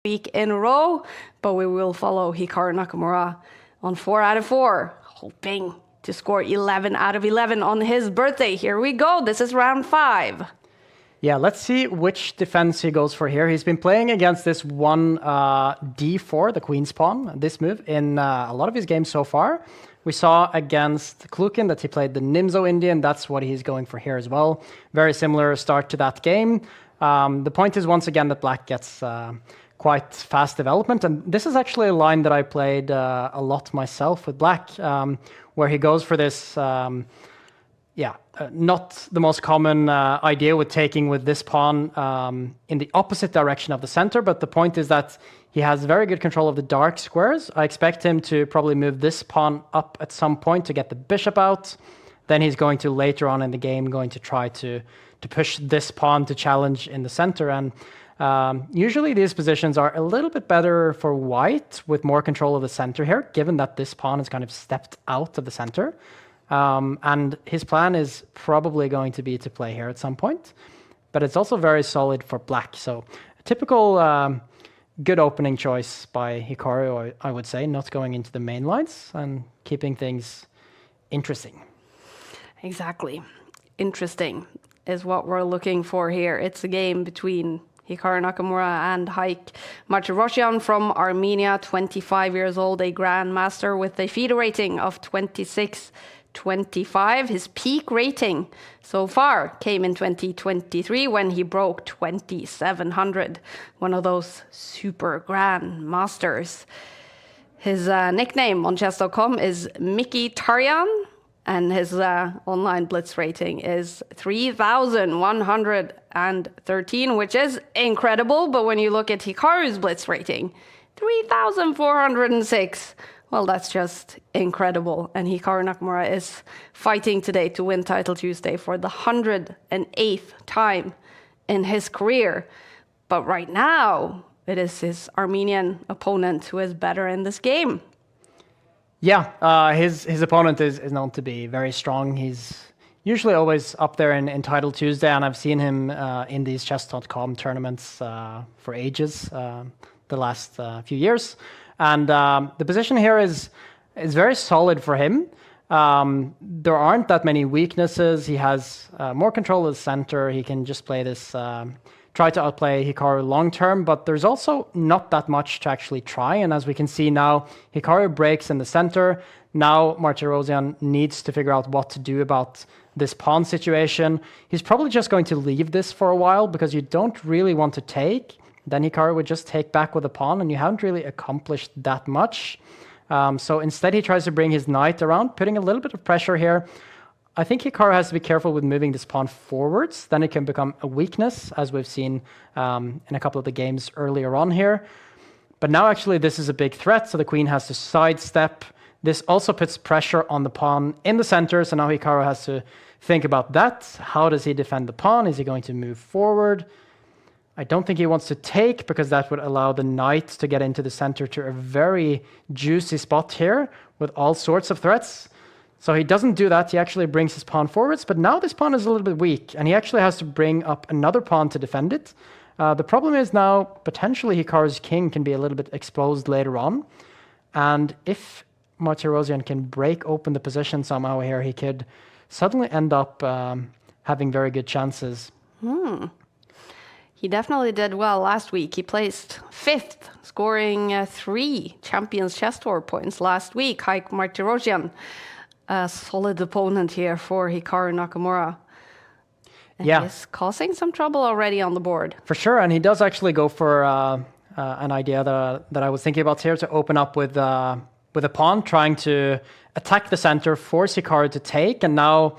week in a row, but we will follow Hikaru Nakamura on 4 out of 4, hoping to score 11 out of 11 on his birthday. Here we go. This is round 5. Yeah, let's see which defense he goes for here. He's been playing against this one d4, the queen's pawn, this move, in a lot of his games so far. We saw against Klukin that he played the Nimzo-Indian. That's what he's going for here as well. Very similar start to that game. The point is, once again, that black gets quite fast development. And this is actually a line that I played a lot myself with black, where he goes for this, not the most common idea with taking with this pawn in the opposite direction of the center. But the point is that he has very good control of the dark squares. I expect him to probably move this pawn up at some point to get the bishop out. Then he's going to, later on in the game, going to try to push this pawn to challenge in the center. And usually these positions are a little bit better for white with more control of the center here, given that this pawn is kind of stepped out of the center. And his plan is probably going to be to play here at some point. But it's also very solid for black. So a typical good opening choice by Hikaru, I would say, not going into the main lines and keeping things interesting. Exactly. Interesting is what we're looking for here. It's a game between Hikaru Nakamura and Haik Martirosyan from Armenia, 25 years old, a grandmaster with a FIDE rating of 26-25. His peak rating so far came in 2023 when he broke 2,700, one of those super grandmasters. His nickname on chess.com is Mickey Taryan, and his online blitz rating is 3,113, which is incredible. But when you look at Hikaru's blitz rating, 3,406. Well, that's just incredible. And Hikaru Nakamura is fighting today to win Title Tuesday for the 108th time in his career. But right now, it is his Armenian opponent who is better in this game. Yeah, his opponent is known to be very strong. He's usually always up there in Title Tuesday, and I've seen him in these chess.com tournaments for ages, the last few years. And the position here is very solid for him. There aren't that many weaknesses. He has more control of the center. He can just play this, try to outplay Hikaru long term, but there's also not that much to actually try. And as we can see now, Hikaru breaks in the center. Now Martirosyan needs to figure out what to do about this pawn situation. He's probably just going to leave this for a while because you don't really want to take. Then Hikaru would just take back with a pawn, and you haven't really accomplished that much. So instead, he tries to bring his knight around, putting a little bit of pressure here. I think Hikaru has to be careful with moving this pawn forwards. Then it can become a weakness, as we've seen in a couple of the games earlier on here. But now, actually, this is a big threat, so the queen has to sidestep. This also puts pressure on the pawn in the center, so now Hikaru has to think about that. How does he defend the pawn? Is he going to move forward? I don't think he wants to take, because that would allow the knight to get into the center to a very juicy spot here with all sorts of threats. So he doesn't do that. He actually brings his pawn forwards, but now this pawn is a little bit weak, and he actually has to bring up another pawn to defend it. The problem is now, potentially, Hikaru's king can be a little bit exposed later on. And if Martirosyan can break open the position somehow here, he could suddenly end up having very good chances. He definitely did well last week. He placed 5th, scoring 3 Champions Chess Tour points last week. Haik Martirosyan, a solid opponent here for Hikaru Nakamura. And he's causing some trouble already on the board. For sure, and he does actually go for an idea that I was thinking about here, to open up with a pawn, trying to attack the center, force Hikaru to take, and now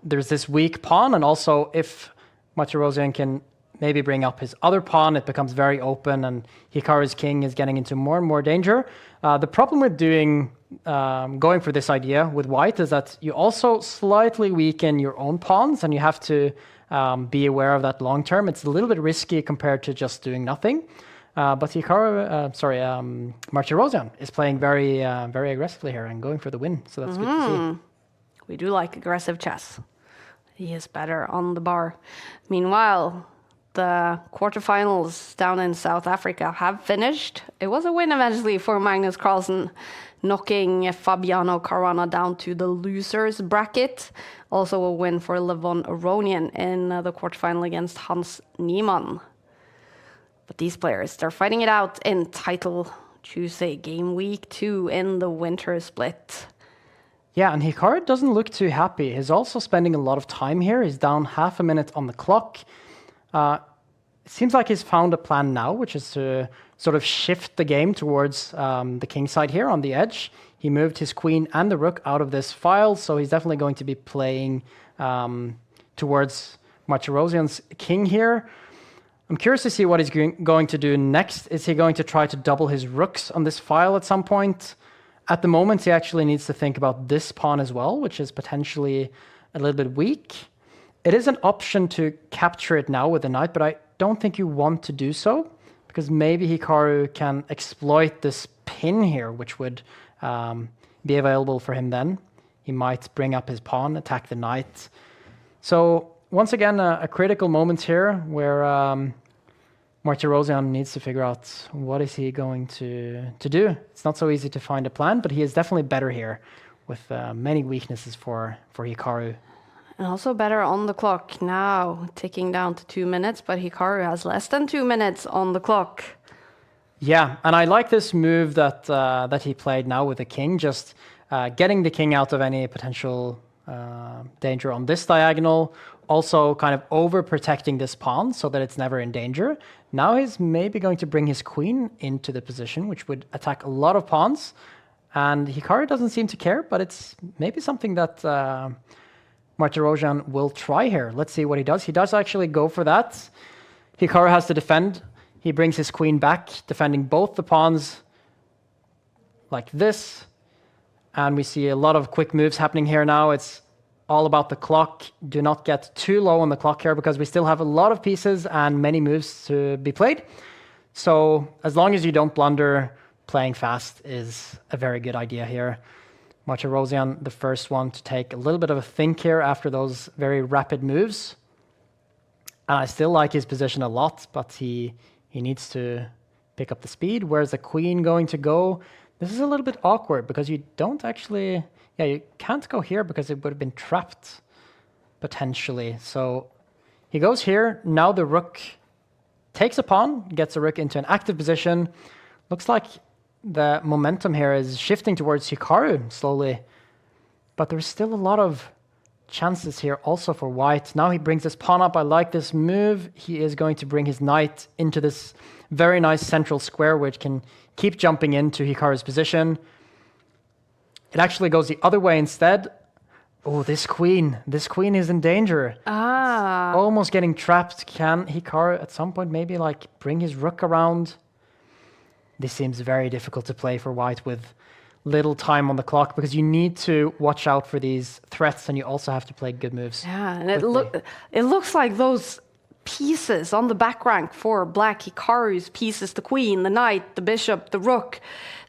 there's this weak pawn, and also if Martirosyan can maybe bring up his other pawn, it becomes very open, and Hikaru's king is getting into more and more danger. The problem with going for this idea with white is that you also slightly weaken your own pawns, and you have to be aware of that long term. It's a little bit risky compared to just doing nothing. But Martirosyan is playing very aggressively here and going for the win, so that's good to see. We do like aggressive chess. He is better on the bar. Meanwhile, the quarterfinals down in South Africa have finished. It was a win eventually for Magnus Carlsen, knocking Fabiano Caruana down to the losers bracket. Also a win for Levon Aronian in the quarterfinal against Hans Niemann. But these players, they're fighting it out in title Tuesday, game week 2 in the winter split. Yeah, and Hikaru doesn't look too happy. He's also spending a lot of time here. He's down half a minute on the clock. It seems like he's found a plan now, which is to sort of shift the game towards the king side here on the edge. He moved his queen and the rook out of this file, so he's definitely going to be playing towards Martirosyan's king here. I'm curious to see what he's going to do next. Is he going to try to double his rooks on this file at some point? At the moment, he actually needs to think about this pawn as well, which is potentially a little bit weak. It is an option to capture it now with the knight, but I don't think you want to do so, because maybe Hikaru can exploit this pin here, which would be available for him then. He might bring up his pawn, attack the knight. So once again, a critical moment here where Martirosyan needs to figure out what is he going to do. It's not so easy to find a plan, but he is definitely better here with many weaknesses for Hikaru. And also better on the clock now, ticking down to 2 minutes, but Hikaru has less than 2 minutes on the clock. Yeah, and I like this move that he played now with the king, just getting the king out of any potential danger on this diagonal, also kind of overprotecting this pawn so that it's never in danger. Now he's maybe going to bring his queen into the position, which would attack a lot of pawns. And Hikaru doesn't seem to care, but it's maybe something that Martirosyan will try here. Let's see what he does. He does actually go for that. Hikaru has to defend. He brings his queen back, defending both the pawns like this. And we see a lot of quick moves happening here now. It's all about the clock. Do not get too low on the clock here because we still have a lot of pieces and many moves to be played. So as long as you don't blunder, playing fast is a very good idea here. Martirosyan, the first one to take a little bit of a think here after those very rapid moves. And I still like his position a lot, but he needs to pick up the speed. Where's the queen going to go? This is a little bit awkward because you don't actually... Yeah, you can't go here because it would have been trapped, potentially. So he goes here. Now the rook takes a pawn, gets the rook into an active position. Looks like the momentum here is shifting towards Hikaru slowly. But there's still a lot of chances here also for white. Now he brings his pawn up. I like this move. He is going to bring his knight into this very nice central square, which can keep jumping into Hikaru's position. It actually goes the other way instead. Oh, this queen is in danger. It's almost getting trapped. Can Hikaru at some point maybe like bring his rook around? This seems very difficult to play for white with little time on the clock because you need to watch out for these threats and you also have to play good moves. Yeah, and it looks like those pieces on the back rank for black, Hikaru's pieces, the queen, the knight, the bishop, the rook,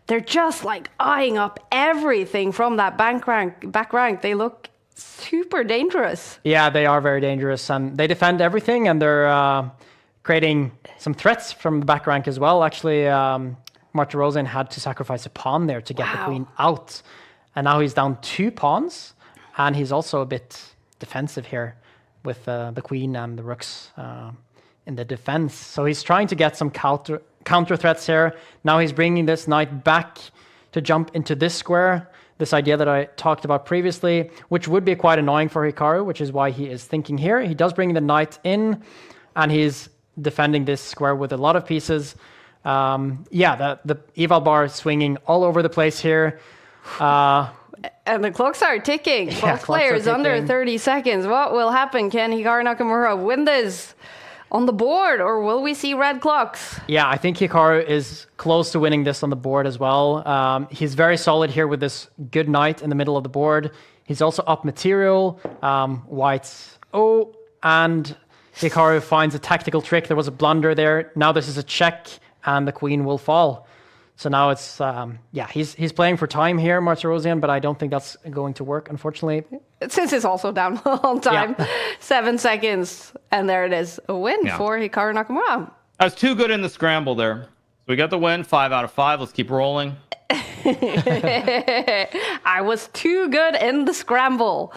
they're just like eyeing up everything from that back rank. They look super dangerous. Yeah, they are very dangerous, and they defend everything, and they're creating some threats from the back rank as well. Actually, Martirosyan had to sacrifice a pawn there to get the queen out, and now he's down 2 pawns, and he's also a bit defensive here with the queen and the rooks in the defense. So he's trying to get some counter threats here. Now he's bringing this knight back to jump into this square, this idea that I talked about previously, which would be quite annoying for Hikaru, which is why he is thinking here. He does bring the knight in, and he's defending this square with a lot of pieces. The eval bar is swinging all over the place here. And the clocks are ticking. Both players under 30 seconds. What will happen? Can Hikaru Nakamura win this on the board, or will we see red clocks? Yeah, I think Hikaru is close to winning this on the board as well. He's very solid here with this good knight in the middle of the board. He's also up material. White's and Hikaru finds a tactical trick. There was a blunder there. Now this is a check, and the queen will fall. So now it's he's playing for time here, Martirosyan, but I don't think that's going to work, unfortunately. Since it's also down on time, Yeah. 7 seconds, and there it is, a win for Hikaru Nakamura. I was too good in the scramble there. So we got the win, 5 out of 5. Let's keep rolling. I was too good in the scramble.